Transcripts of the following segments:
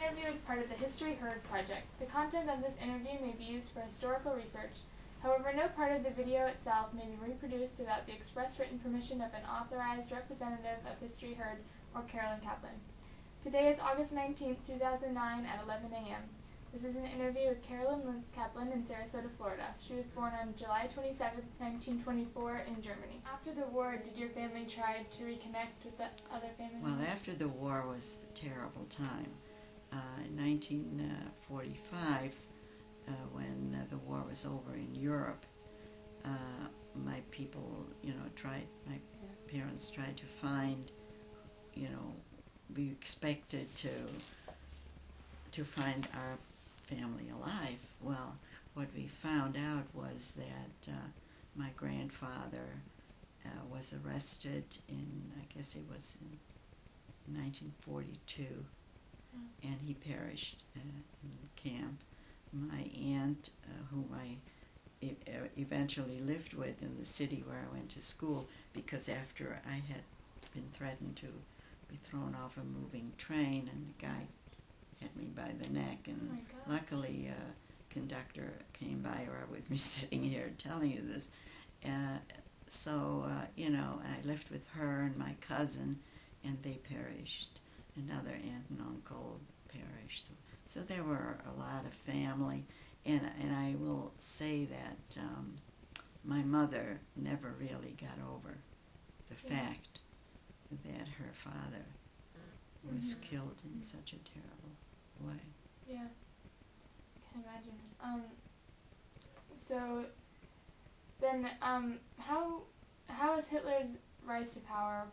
interview is part of the History Heard project. The content of this interview may be used for historical research. However, no part of the video itself may be reproduced without the express written permission of an authorized representative of History Heard or Carolyn Kaplan. Today is August 19, 2009 at 11 a.m. This is an interview with Carolyn Linz Kaplan in Sarasota, Florida. She was born on July 27, 1924 in Germany. After the war, did your family try to reconnect with the other family members? Well, after the war was a terrible time. In 1945, when the war was over in Europe, my people, my parents tried to find, we expected to find our family alive. Well, what we found out was that my grandfather was arrested in, I guess it was in 1942, and he perished in camp. My aunt, whom I eventually lived with in the city where I went to school, because after I had been threatened to be thrown off a moving train, and the guy had me by the neck, and luckily a conductor came by, or I would be sitting here telling you this. So and I lived with her and my cousin, and they perished. Another aunt and uncle perished. So there were a lot of family, and I will say that my mother never really got over the fact that her father was killed in such a terrible way. Yeah, I can imagine. So then, how has Hitler's rise to power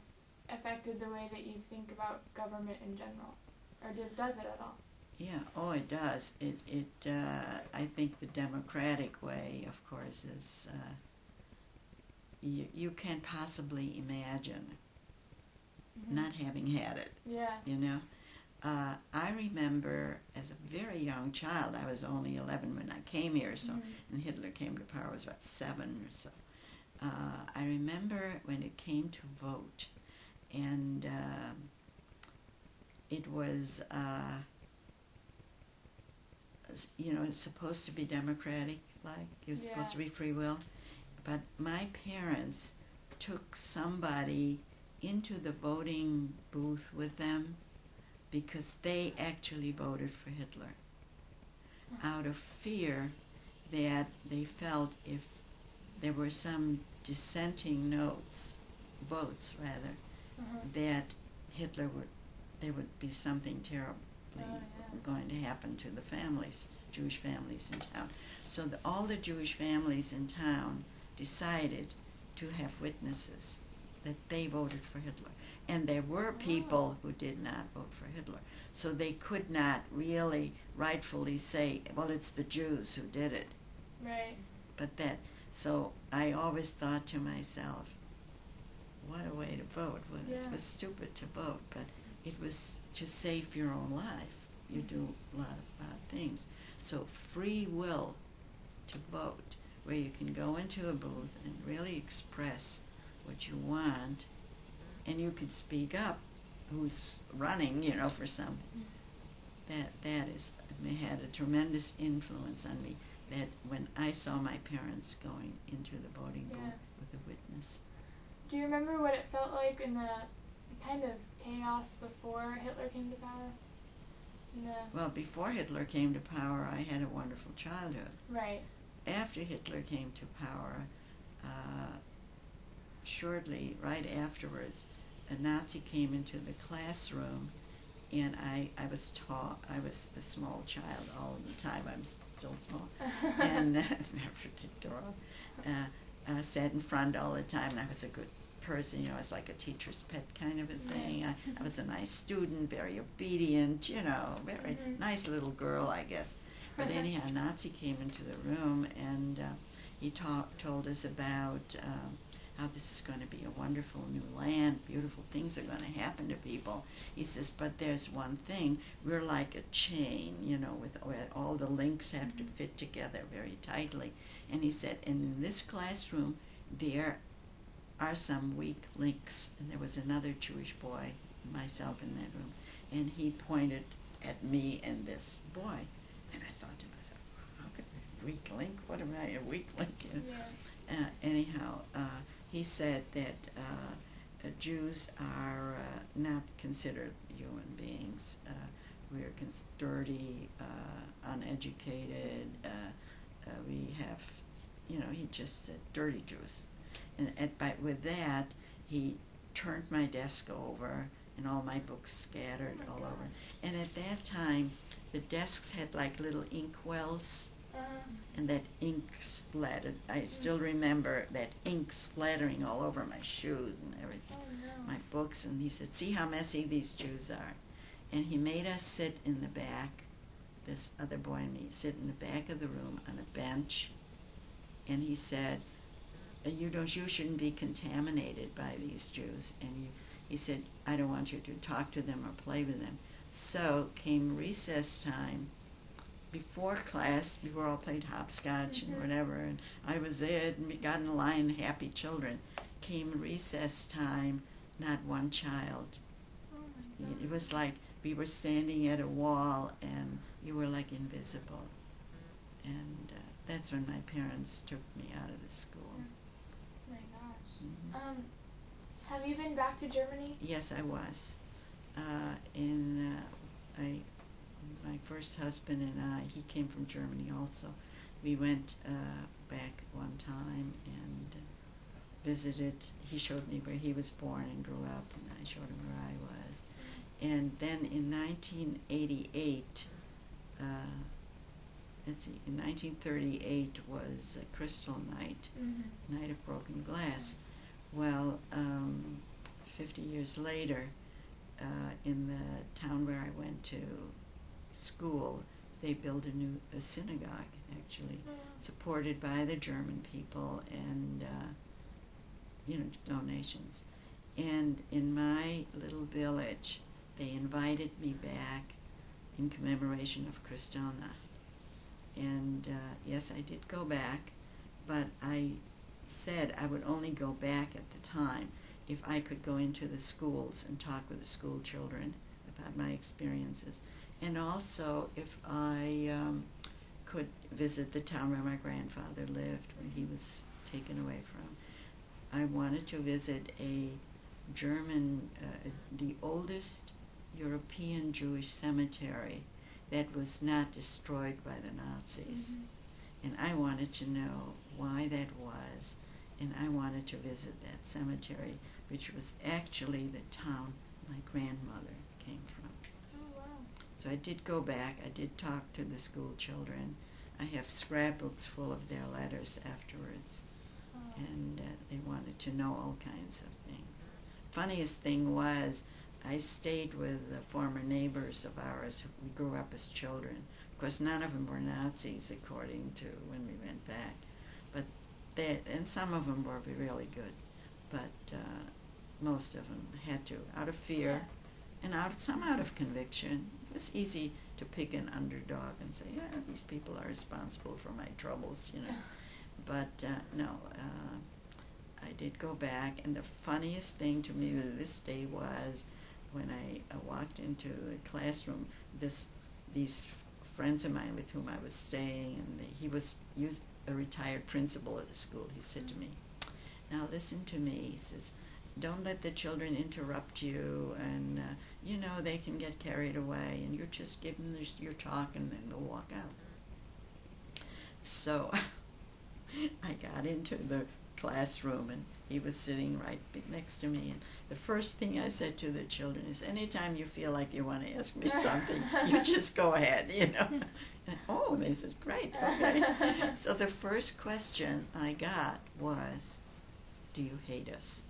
affected the way that you think about government in general, or does it at all? Yeah, oh, it does. I think the democratic way, of course, is you can't possibly imagine not having had it. Yeah. I remember as a very young child, I was only 11 when I came here, so and Hitler came to power, I was about 7 or so. I remember when it came to vote, and it was, it's supposed to be democratic, like it was supposed to be free will, but my parents took somebody into the voting booth with them because they actually voted for Hitler out of fear that they felt if there were some dissenting votes, that there would be something terribly going to happen to the families, Jewish families in town. So all the Jewish families in town decided to have witnesses that they voted for Hitler. And there were people who did not vote for Hitler. So they could not really rightfully say, well, it's the Jews who did it. Right. So I always thought to myself, what a way to vote. Well, it was stupid to vote, but it was to save your own life. You do a lot of bad things. So free will to vote, where you can go into a booth and really express what you want, and you could speak up who's running, for something. That had a tremendous influence on me. That when I saw my parents going into the voting booth with a witness. Do you remember what it felt like in the kind of chaos before Hitler came to power? Well, before Hitler came to power, I had a wonderful childhood. Right. After Hitler came to power, shortly, right afterwards, a Nazi came into the classroom, and I was taught, I was a small child all the time, I'm still small, and never did grow up, sat in front all the time, and I was a good person, I was like a teacher's pet kind of a thing. I was a nice student, very obedient, very nice little girl, I guess. But anyhow, a Nazi came into the room, and he told us about how this is going to be a wonderful new land, beautiful things are going to happen to people. He says, but there's one thing, we're like a chain, where all the links have to fit together very tightly. And he said, and in this classroom, there are some weak links. And there was another Jewish boy, myself, in that room. And he pointed at me and this boy. And I thought to myself, how could I be a weak link? What am I, a weak link? You know? Anyhow, he said that Jews are not considered human beings. We're dirty, uneducated. We have, he just said dirty Jews. And with that, he turned my desk over and all my books scattered all over. And at that time, the desks had like little ink wells, and that ink splattered. I still remember that ink splattering all over my shoes and everything, my books. And he said, see how messy these Jews are. And he made us sit in the back, this other boy and me, sit in the back of the room on a bench. And he said, you shouldn't be contaminated by these Jews. And he said, I don't want you to talk to them or play with them. So came recess time. Before class, we were all played hopscotch and whatever, and I was there, and we got in line, happy children. Came recess time, not one child. It was like we were standing at a wall, and you were like invisible. And that's when my parents took me out of the school. Oh my gosh. Have you been back to Germany? Yes, I was. My first husband and I, he came from Germany also. We went back one time and visited. He showed me where he was born and grew up, and I showed him where I was. And then in 1988, in 1938 was Crystal Night, Night of Broken Glass. Well, 50 years later, in the town where I went to school, they built a synagogue, actually, supported by the German people and, donations. And in my little village, they invited me back in commemoration of Kristallnacht. And yes, I did go back, but I said I would only go back at the time if I could go into the schools and talk with the school children about my experiences. And also if I could visit the town where my grandfather lived, where he was taken away from. I wanted to visit a German, the oldest European Jewish cemetery that was not destroyed by the Nazis. And I wanted to know why that was, and I wanted to visit that cemetery, which was actually the town my grandmother came from. Oh, wow. So I did go back. I did talk to the school children. I have scrapbooks full of their letters afterwards. And they wanted to know all kinds of things. Funniest thing was, I stayed with former neighbors of ours. We grew up as children. Of course, none of them were Nazis, according to when we went back. But and some of them were really good. But most of them had to, out of fear, and some out of conviction. It was easy to pick an underdog and say, yeah, these people are responsible for my troubles, But no, I did go back, and the funniest thing to me to this day was when I walked into the classroom, these friends of mine with whom I was staying, and he was a retired principal at the school. He said to me, now listen to me, he says, don't let the children interrupt you, and they can get carried away, and you just give them your talk and then they'll walk out. So I got into the classroom, and he was sitting right next to me, and the first thing I said to the children is, anytime you feel like you want to ask me something, you just go ahead, And, oh, they said, great, okay. So the first question I got was, do you hate us?